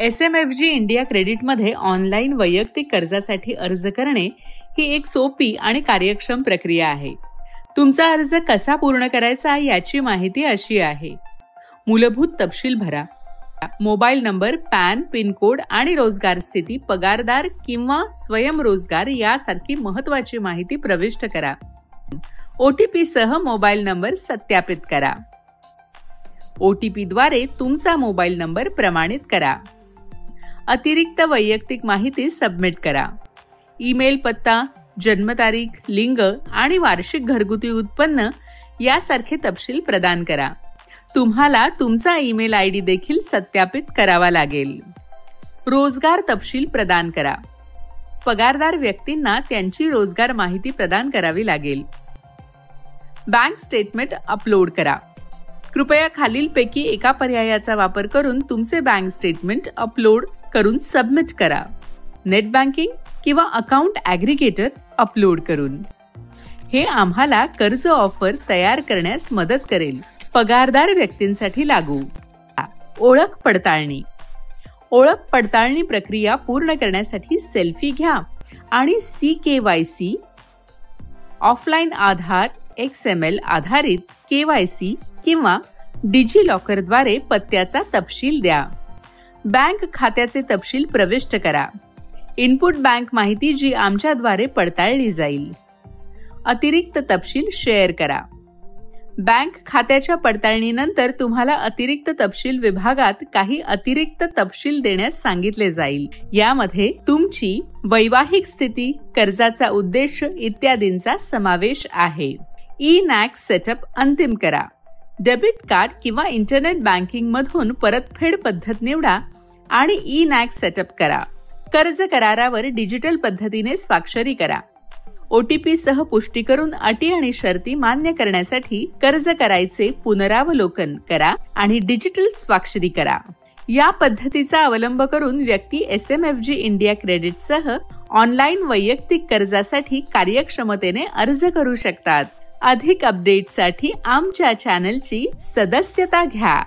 SMFG India क्रेडिटमध्ये online वैयक्तिक कर्जासाठी अर्ज करणे ही एक सोपी आणि कार्यक्षम प्रक्रिया आहे. तुमचा अर्ज कसा पूर्ण करायचा याची माहिती अशी आहे. मूलभूत तपशील भरा. मोबाईल नंबर, पॅन, पिनकोड आणि रोजगार स्थिती, पगारदार किंवा स्वयंरोजगार यासारखी महत्त्वाची माहिती प्रविष्ट करा. OTP सह मोबाईल नंबर सत्यापित करा. OTP द्वारे तुमचा मोबाईल नंबर प्रमाणित करा. अतिरिक्त वैयक्तिक माहिती सबमिट करा. ईमेल पत्ता, जन्मतारीख, लिंग आणि वार्षिक घरगुती उत्पन्न यासारखे तपशील प्रदान करा. तुम्हाला तुमचा ईमेल ID देखील सत्यापित करावा लागेल. रोजगार तपशील प्रदान करा. पगारदार व्यक्तींना त्यांची रोजगार माहिती प्रदान करावी लागेल. बँक स्टेटमेंट अपलोड करा. कृपया खालीलपैकी एका पर्यायाचा वापर करून तुमचे बँक स्टेटमेंट अपलोड करून सबमिट करा. नेट बँकिंग किंवा अकाउंट ॲग्रिगेटर अपलोड करून. हे आम्हाला कर्ज ऑफर तयार करण्यास मदत करेल. पगारदार व्यक्तींसाठी लागू. ओळख पडताळणी. ओळख पडताळणी प्रक्रिया पूर्ण करण्यासाठी सेल्फी घ्या आणि CKYC ऑफलाईन आधार, XML आधारित KYC किंवा डिजिलॉकरद्वारे पत्त्याचा तपशील द्या. बँक खात्याचे तपशील प्रविष्ट करा. इनपुट बँक माहिती जी आमच्याद्वारे पडताळली जाईल. अतिरिक्त तपशील शेअर करा. बँक खात्याच्या पडताळणीनंतर तुम्हाला अतिरिक्त तपशील विभागात काही अतिरिक्त तपशील देण्यास सांगितले जाईल. यामध्ये तुमची वैवाहिक स्थिती, कर्जाचा उद्देश इत्यादींचा समावेश आहे. eNAC सेटअप अंतिम करा. डेबिट कार्ड किंवा इंटरनेट बँकिंग मधून परतफेड पद्धत निवडा आणि eNAC सेटअप करा. कर्ज करारावर डिजिटल पद्धतीने स्वाक्षरी करा. OTP सह पुष्टी करून अटी आणि शर्ती मान्य करण्यासाठी कर्ज करायचे पुनरावलोकन करा आणि डिजिटल स्वाक्षरी करा. या पद्धतीचा अवलंब करून व्यक्ती SMFG इंडिया क्रेडिटसह ऑनलाईन वैयक्तिक कर्जासाठी कार्यक्षमतेने अर्ज करू शकतात. अधिक अपडेट्ससाठी आमच्या चॅनलची सदस्यता घ्या.